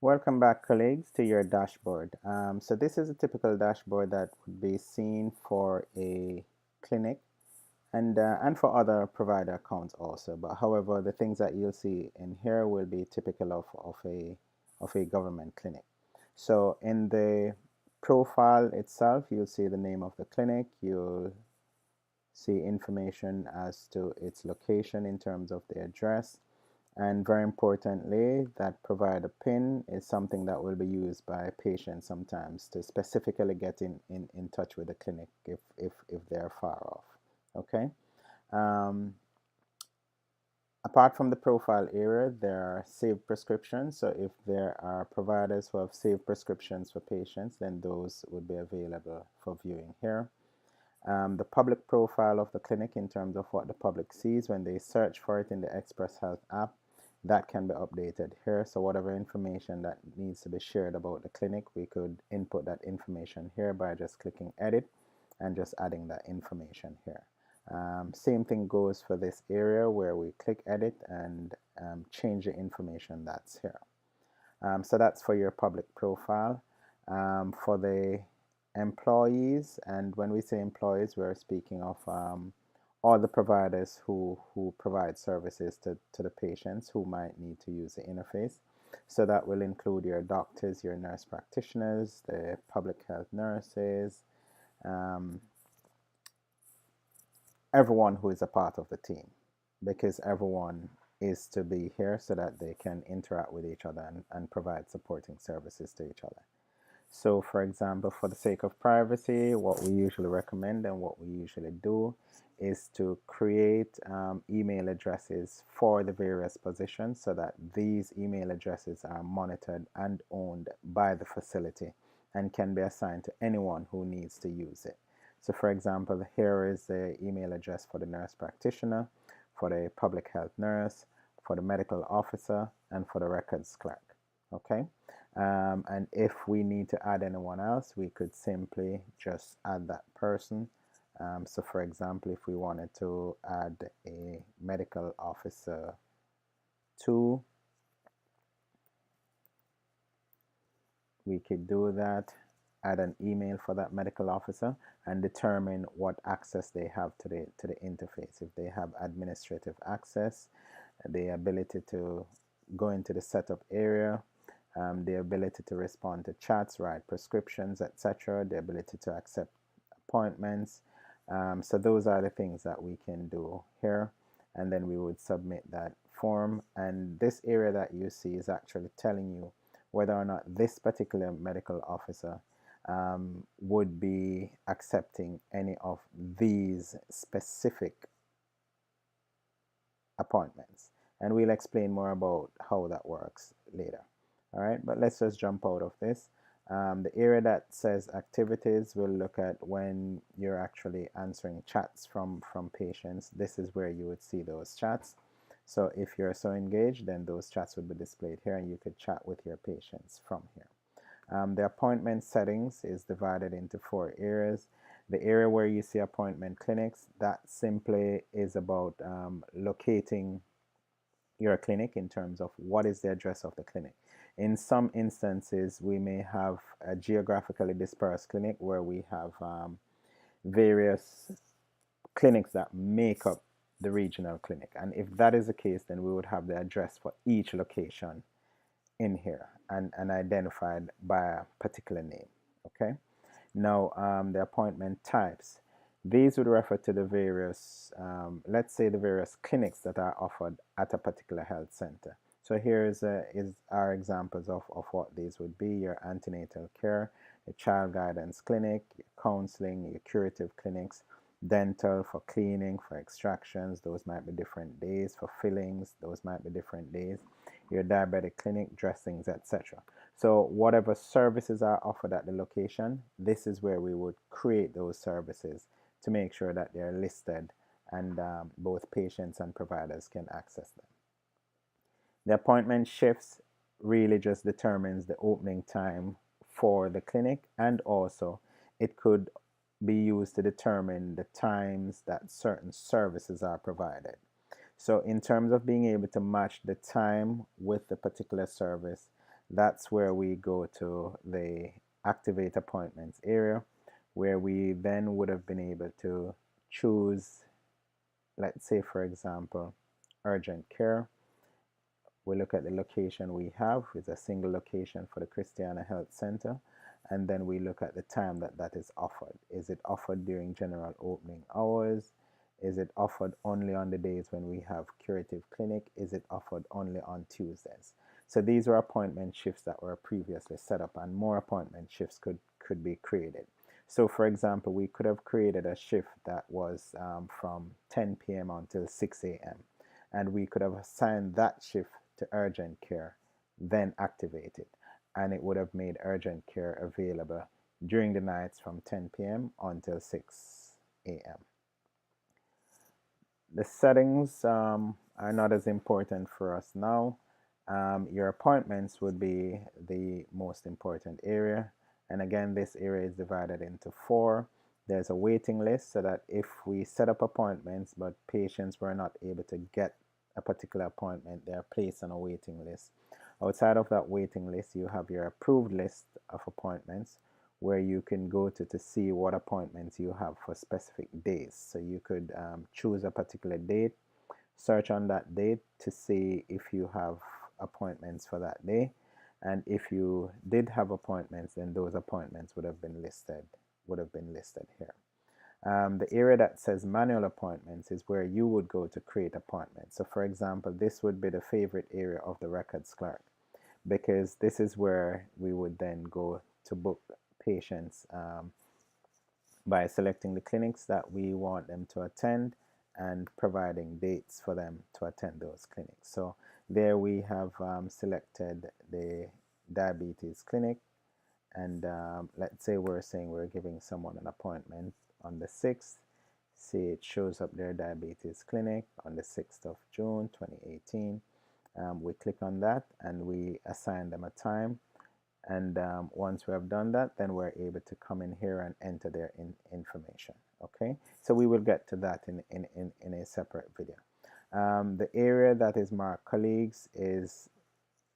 Welcome back, colleagues, to your dashboard. So this is a typical dashboard that would be seen for a clinic and for other provider accounts also. But however, the things that you'll see in here will be typical of a government clinic. So in the profile itself, you'll see the name of the clinic. You'll see information as to its location in terms of the address. And very importantly, that provider PIN is something that will be used by patients sometimes to specifically get in touch with the clinic if they're far off. Okay. Um, Apart from the profile area, there are saved prescriptions. So if there are providers who have saved prescriptions for patients, then those would be available for viewing here. The public profile of the clinic in terms of what the public sees when they search for it in the Xpress Health app, that can be updated here. So whatever information that needs to be shared about the clinic, we could input that information here by just clicking edit and just adding that information here. Same thing goes for this area where we click edit and change the information that's here. So that's for your public profile. For the employees, and when we say employees, we're speaking of all the providers who provide services to the patients who might need to use the interface. So that will include your doctors, your nurse practitioners, the public health nurses, um, everyone who is a part of the team, because everyone is to be here so that they can interact with each other and provide supporting services to each other. So for example, for the sake of privacy, what we usually recommend and what we usually do is to create email addresses for the various positions so that these email addresses are monitored and owned by the facility and can be assigned to anyone who needs to use it. So for example, here is the email address for the nurse practitioner, for the public health nurse, for the medical officer, and for the records clerk. Okay. And if we need to add anyone else, we could simply just add that person. So for example, if we wanted to add a medical officer 2, we could do that, add an email for that medical officer and determine what access they have to the interface. If they have administrative access, the ability to go into the setup area, the ability to respond to chats, write prescriptions, etc., the ability to accept appointments. So those are the things that we can do here, and then we would submit that form. And this area that you see is actually telling you whether or not this particular medical officer would be accepting any of these specific appointments. And we'll explain more about how that works later. All right, but let's just jump out of this. The area that says activities, we'll look at when you're actually answering chats from patients. This is where you would see those chats. So if you're so engaged, then those chats would be displayed here and you could chat with your patients from here. The appointment settings is divided into 4 areas. The area where you see appointment clinics, that simply is about locating your clinic in terms of what is the address of the clinic. In some instances, we may have a geographically dispersed clinic where we have various clinics that make up the regional clinic. And if that is the case, then we would have the address for each location in here and identified by a particular name. Okay. Now, the appointment types. These would refer to the various, let's say, the various clinics that are offered at a particular health center. So here is our examples of what these would be: your antenatal care, your child guidance clinic, your counseling, your curative clinics, dental for cleaning, for extractions, those might be different days, for fillings, those might be different days, your diabetic clinic, dressings, etc. So whatever services are offered at the location, this is where we would create those services to make sure that they're listed and both patients and providers can access them. The appointment shifts really just determines the opening time for the clinic, and also it could be used to determine the times that certain services are provided. So in terms of being able to match the time with the particular service, that's where we go to the activate appointments area, where we then would have been able to choose, let's say for example, urgent care. We look at the location we have. It's a single location for the Christiana Health Center. And then we look at the time that that is offered. Is it offered during general opening hours? Is it offered only on the days when we have curative clinic? Is it offered only on Tuesdays? So these were appointment shifts that were previously set up, and more appointment shifts could be created. So for example, we could have created a shift that was from 10 p.m. until 6 a.m. And we could have assigned that shift to urgent care, then activate it, and it would have made urgent care available during the nights from 10 p.m. until 6 a.m. The settings are not as important for us now. Your appointments would be the most important area, and again, this area is divided into 4. There's a waiting list, so that if we set up appointments but patients were not able to get a particular appointment, they are placed on a waiting list. Outside of that waiting list, you have your approved list of appointments, where you can go to see what appointments you have for specific days. So you could choose a particular date, search on that date to see if you have appointments for that day. And if you did have appointments, then those appointments would have been listed here. The area that says manual appointments is where you would go to create appointments. So for example, this would be the favorite area of the records clerk, because this is where we would then go to book patients by selecting the clinics that we want them to attend and providing dates for them to attend those clinics. So there we have selected the diabetes clinic, and let's say we're saying we're giving someone an appointment on the 6th. See, it shows up their diabetes clinic on the 6th of June 2018. We click on that and we assign them a time, and once we have done that, then we're able to come in here and enter their information. Okay, so we will get to that in a separate video. The area that is marked colleagues is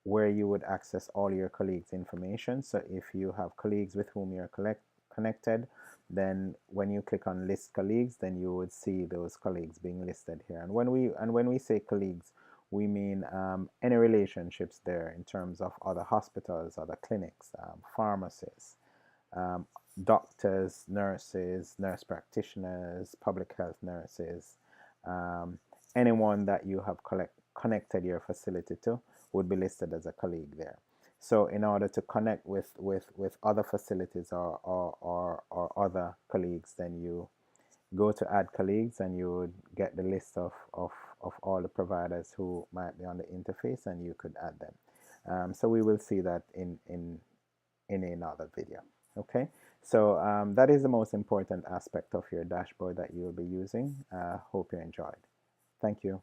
where you would access all your colleagues' information. So if you have colleagues with whom you're connected, then when you click on list colleagues, then you would see those colleagues being listed here. And when we say colleagues, we mean any relationships there in terms of other hospitals, other clinics, pharmacists, doctors, nurses, nurse practitioners, public health nurses, anyone that you have connected your facility to would be listed as a colleague there. So in order to connect with other facilities or other colleagues, then you go to add colleagues and you would get the list of all the providers who might be on the interface, and you could add them. So we will see that in another video. Okay, so that is the most important aspect of your dashboard that you will be using. Hope you enjoyed. Thank you.